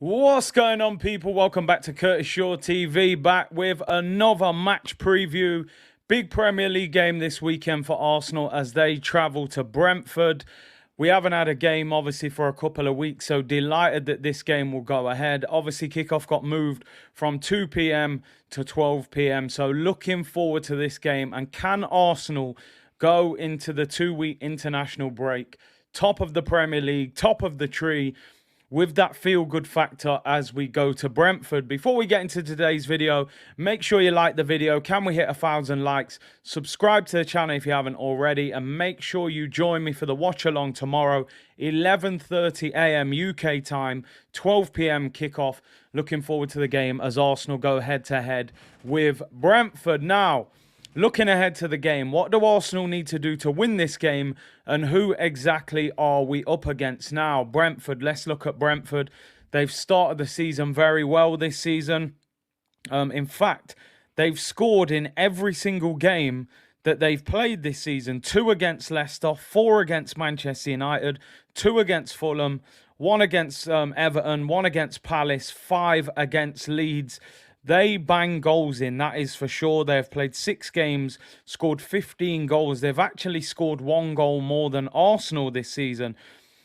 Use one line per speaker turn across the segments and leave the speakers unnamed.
What's going on, people? Welcome back to Curtis Shaw TV, back with another match preview. Big Premier League game this weekend for Arsenal as they travel to Brentford. We haven't had a game, obviously, for a couple of weeks, so delighted that this game will go ahead. Obviously, kickoff got moved from 2 p.m. to 12 p.m., so looking forward to this game. And can Arsenal go into the 2-week international break, top of the Premier League, top of the tree, with that feel-good factor as we go to Brentford? Before we get into today's video, make sure you like the video. Can we hit 1,000 likes? Subscribe to the channel if you haven't already, and make sure you join me for the watch-along tomorrow, 11:30 a.m. UK time, 12 p.m. kickoff. Looking forward to the game as Arsenal go head-to-head with Brentford. Now, looking ahead to the game, what do Arsenal need to do to win this game, and who exactly are we up against now? Brentford, let's look at Brentford. They've started the season very well this season. In fact, they've scored in every single game that they've played this season. 2 against Leicester, 4 against Manchester United, 2 against Fulham, 1 against Everton, 1 against Palace, 5 against Leeds. They bang goals in, that is for sure. They've played 6 games, scored 15 goals. They've actually scored 1 goal more than Arsenal this season.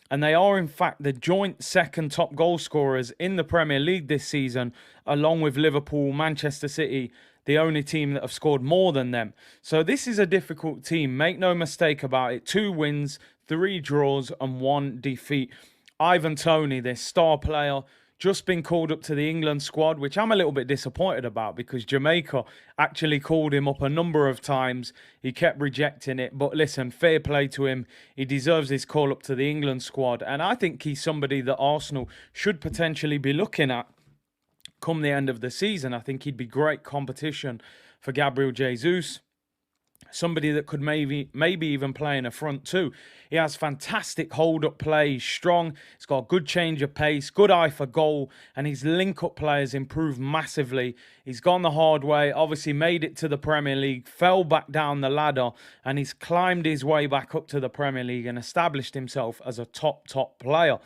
And they are, in fact, the joint second top goal scorers in the Premier League this season, along with Liverpool, Manchester City, the only team that have scored more than them. So this is a difficult team. Make no mistake about it. 2 wins, 3 draws, and 1 defeat. Ivan Toney, their star player, just been called up to the England squad, which I'm a little bit disappointed about because Jamaica actually called him up a number of times. He kept rejecting it. But listen, fair play to him. He deserves his call up to the England squad. And I think he's somebody that Arsenal should potentially be looking at come the end of the season. I think he'd be great competition for Gabriel Jesus. Somebody that could maybe even play in a front two. He has fantastic hold-up play. He's strong. He's got a good change of pace, good eye for goal, and his link-up play has improved massively. He's gone the hard way, obviously made it to the Premier League, fell back down the ladder, and he's climbed his way back up to the Premier League and established himself as a top player.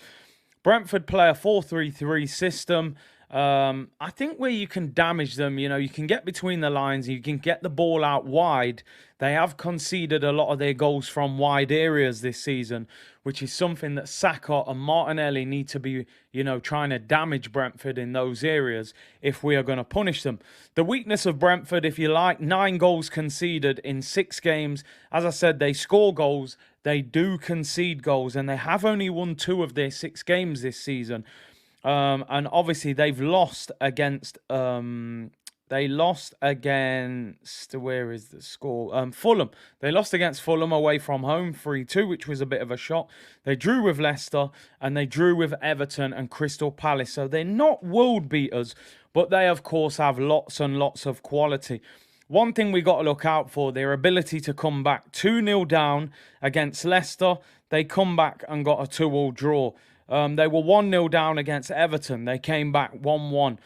Brentford play a 4-3-3 system. I think where you can damage them, you can get between the lines, you can get the ball out wide. They have conceded a lot of their goals from wide areas this season, which is something that Saka and Martinelli need to be, trying to damage Brentford in those areas if we are going to punish them. The weakness of Brentford, if you like, 9 goals conceded in 6 games. As I said, they score goals, they do concede goals, and they have only won 2 of their 6 games this season. And obviously they've lost against where is the score? Fulham. They lost against Fulham away from home 3-2, which was a bit of a shock. They drew with Leicester and they drew with Everton and Crystal Palace. So they're not world beaters, but they of course have lots and lots of quality. One thing we got to look out for, their ability to come back. 2-0 down against Leicester. They come back and got a 2-2 draw. They were 1-0 down against Everton. They came back 1-1.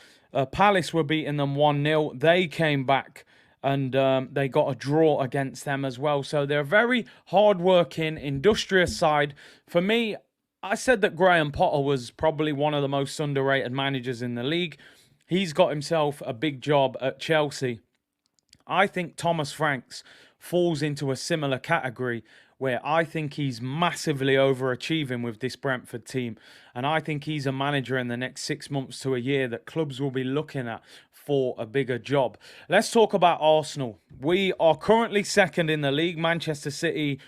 Palace were beating them 1-0. They came back and they got a draw against them as well. So they're a very hard-working, industrious side. For me, I said that Graham Potter was probably one of the most underrated managers in the league. He's got himself a big job at Chelsea. I think Thomas Franks falls into a similar category where I think he's massively overachieving with this Brentford team. And I think he's a manager in the next 6 months to a year that clubs will be looking at for a bigger job. Let's talk about Arsenal. We are currently second in the league. Manchester City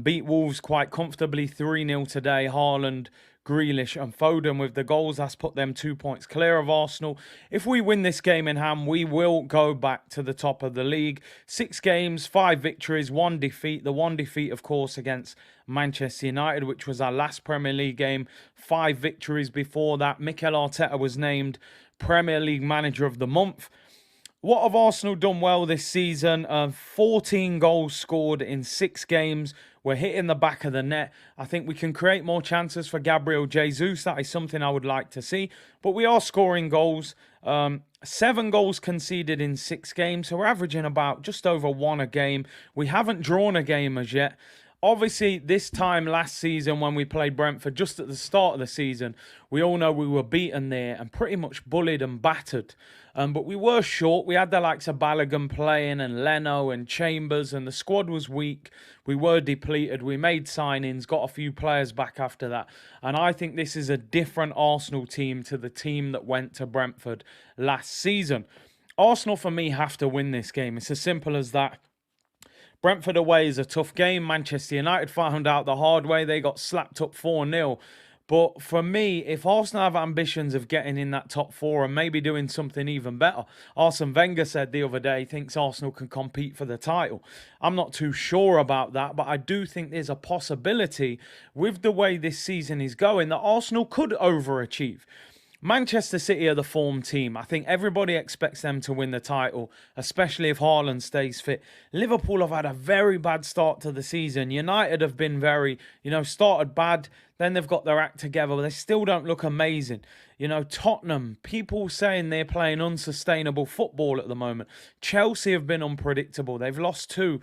beat Wolves quite comfortably 3-0 today. Haaland, Grealish and Foden with the goals. That's put them 2 points clear of Arsenal. If we win this game in hand, we will go back to the top of the league. 6 games, 5 victories, 1 defeat. The 1 defeat, of course, against Manchester United, which was our last Premier League game. 5 victories before that. Mikel Arteta was named Premier League Manager of the Month. What have Arsenal done well this season? 14 goals scored in 6 games. We're hitting the back of the net. I think we can create more chances for Gabriel Jesus. That is something I would like to see. But we are scoring goals. 7 goals conceded in 6 games. So we're averaging about just over 1 a game. We haven't drawn a game as yet. Obviously, this time last season when we played Brentford, just at the start of the season, we all know we were beaten there and pretty much bullied and battered. But we were short. We had the likes of Balogun playing and Leno and Chambers, and the squad was weak. We were depleted. We made signings, got a few players back after that. And I think this is a different Arsenal team to the team that went to Brentford last season. Arsenal, for me, have to win this game. It's as simple as that. Brentford away is a tough game. Manchester United found out the hard way. They got slapped up 4-0. But for me, if Arsenal have ambitions of getting in that top four and maybe doing something even better, Arsene Wenger said the other day he thinks Arsenal can compete for the title. I'm not too sure about that, but I do think there's a possibility with the way this season is going that Arsenal could overachieve. Manchester City are the form team. I think everybody expects them to win the title, especially if Haaland stays fit. Liverpool have had a very bad start to the season. United have been very, started bad. Then they've got their act together, but they still don't look amazing. Tottenham, people saying they're playing unsustainable football at the moment. Chelsea have been unpredictable. They've lost 2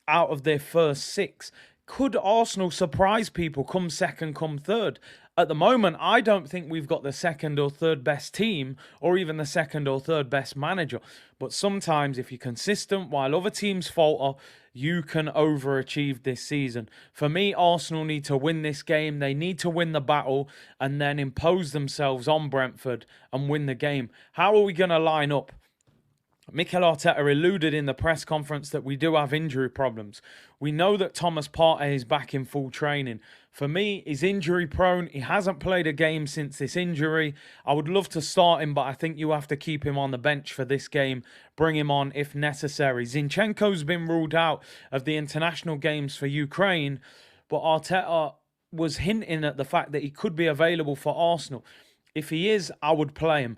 out of their first 6. Could Arsenal surprise people come second, come third? At the moment, I don't think we've got the second or third best team or even the second or third best manager. But sometimes if you're consistent while other teams falter, you can overachieve this season. For me, Arsenal need to win this game. They need to win the battle and then impose themselves on Brentford and win the game. How are we going to line up? Mikel Arteta alluded in the press conference that we do have injury problems. We know that Thomas Partey is back in full training. For me, he's injury prone. He hasn't played a game since this injury. I would love to start him, but I think you have to keep him on the bench for this game. Bring him on if necessary. Zinchenko's been ruled out of the international games for Ukraine, but Arteta was hinting at the fact that he could be available for Arsenal. If he is, I would play him.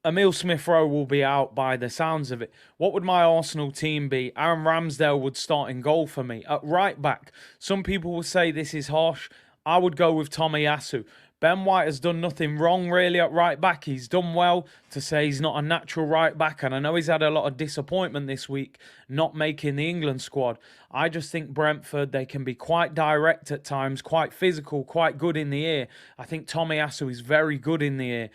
Emil Smith-Rowe will be out by the sounds of it. What would my Arsenal team be? Aaron Ramsdale would start in goal for me. At right back, some people will say this is harsh. I would go with Tomiyasu. Ben White has done nothing wrong really at right back. He's done well to say he's not a natural right back. And I know he's had a lot of disappointment this week not making the England squad. I just think Brentford, they can be quite direct at times, quite physical, quite good in the air. I think Tomiyasu is very good in the air.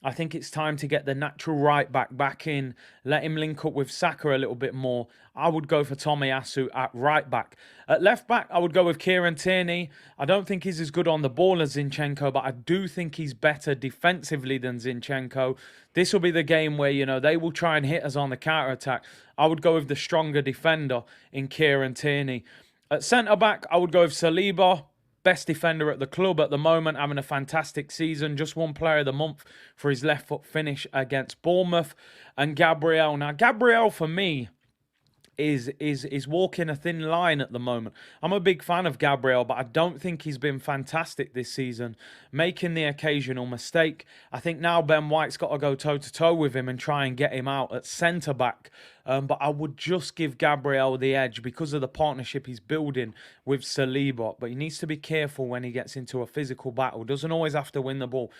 I think it's time to get the natural right back in, let him link up with Saka a little bit more. I would go for Tomiyasu at right back. At left back, I would go with Kieran Tierney. I don't think he's as good on the ball as Zinchenko, but I do think he's better defensively than Zinchenko. This will be the game where, they will try and hit us on the counter-attack. I would go with the stronger defender in Kieran Tierney. At centre-back, I would go with Saliba. Best defender at the club at the moment, having a fantastic season. Just won Player of the Month for his left foot finish against Bournemouth. And Gabriel. Now, Gabriel, for me, is walking a thin line at the moment. I'm a big fan of Gabriel, but I don't think he's been fantastic this season, making the occasional mistake. I think now Ben White's got to go toe-to-toe with him and try and get him out at centre-back. But I would just give Gabriel the edge because of the partnership he's building with Saliba. But he needs to be careful when he gets into a physical battle. Doesn't always have to win the ball.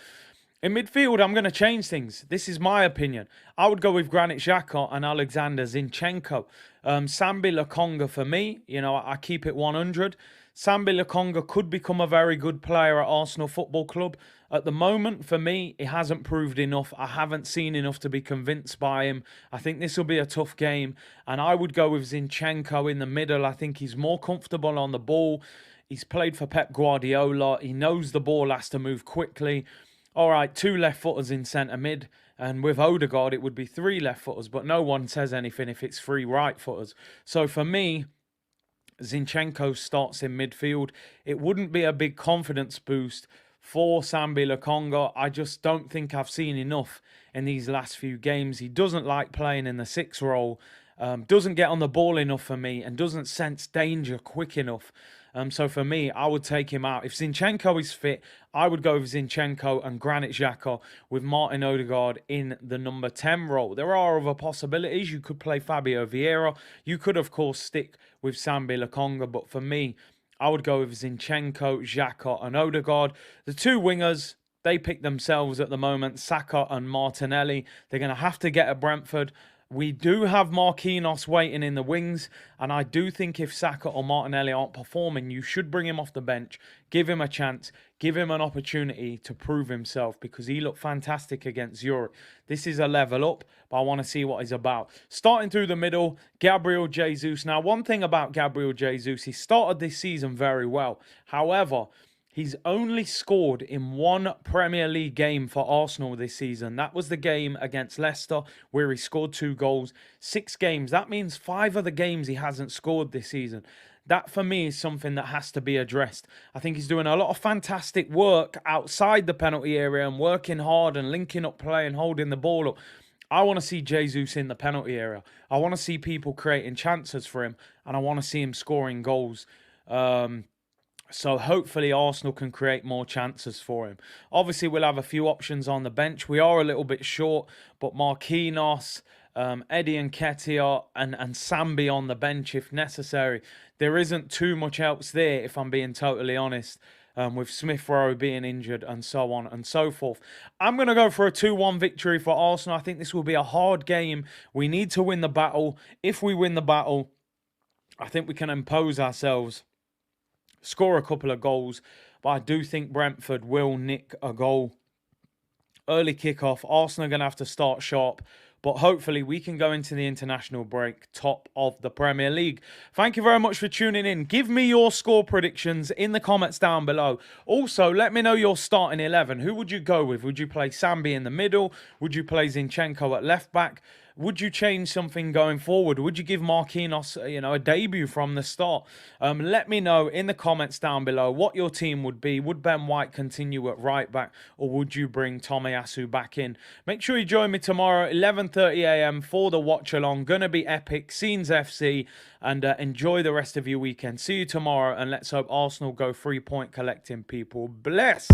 In midfield, I'm going to change things. This is my opinion. I would go with Granit Xhaka and Alexander Zinchenko. Sambi Lokonga for me, I keep it 100. Sambi Lokonga could become a very good player at Arsenal Football Club. At the moment, for me, he hasn't proved enough. I haven't seen enough to be convinced by him. I think this will be a tough game. And I would go with Zinchenko in the middle. I think he's more comfortable on the ball. He's played for Pep Guardiola. He knows the ball has to move quickly. All right, 2 left footers in centre mid. And with Odegaard, it would be 3 left footers. But no one says anything if it's 3 right footers. So for me, Zinchenko starts in midfield. It wouldn't be a big confidence boost for Sambi Lokonga. I just don't think I've seen enough in these last few games. He doesn't like playing in the 6 role. Doesn't get on the ball enough for me and doesn't sense danger quick enough. So for me, I would take him out. If Zinchenko is fit, I would go with Zinchenko and Granit Xhaka with Martin Odegaard in the number 10 role. There are other possibilities. You could play Fabio Vieira. You could, of course, stick with Sambi Lokonga. But for me, I would go with Zinchenko, Xhaka and Odegaard. The 2 wingers, they pick themselves at the moment, Saka and Martinelli. They're going to have to get at Brentford. We do have Marquinhos waiting in the wings, and I do think if Saka or Martinelli aren't performing, you should bring him off the bench, give him a chance, give him an opportunity to prove himself, because he looked fantastic against Europe. This is a level up, but I want to see what he's about. Starting through the middle, Gabriel Jesus. Now, one thing about Gabriel Jesus, he started this season very well. However, he's only scored in one Premier League game for Arsenal this season. That was the game against Leicester where he scored 2 goals. 6 games. That means 5 of the games he hasn't scored this season. That for me is something that has to be addressed. I think he's doing a lot of fantastic work outside the penalty area and working hard and linking up play and holding the ball up. I want to see Jesus in the penalty area. I want to see people creating chances for him, and I want to see him scoring goals. So hopefully Arsenal can create more chances for him. Obviously, we'll have a few options on the bench. We are a little bit short, but Marquinhos, Eddie Nketiah and Sambi on the bench if necessary. There isn't too much else there, if I'm being totally honest, with Smith Rowe being injured and so on and so forth. I'm going to go for a 2-1 victory for Arsenal. I think this will be a hard game. We need to win the battle. If we win the battle, I think we can impose ourselves, score a couple of goals, but I do think Brentford will nick a goal. Early kickoff. Arsenal are going to have to start sharp, but hopefully we can go into the international break top of the Premier League. Thank you very much for tuning in. Give me your score predictions in the comments down below. Also, let me know your starting 11. Who would you go with? Would you play Sambi in the middle? Would you play Zinchenko at left back? Would you change something going forward? Would you give Marquinhos, a debut from the start? Let me know in the comments down below what your team would be. Would Ben White continue at right back, or would you bring Tomiyasu back in? Make sure you join me tomorrow, 11:30 a.m. for the watch along. Gonna be epic. Scenes FC, and enjoy the rest of your weekend. See you tomorrow, and let's hope Arsenal go 3-point collecting. People bless.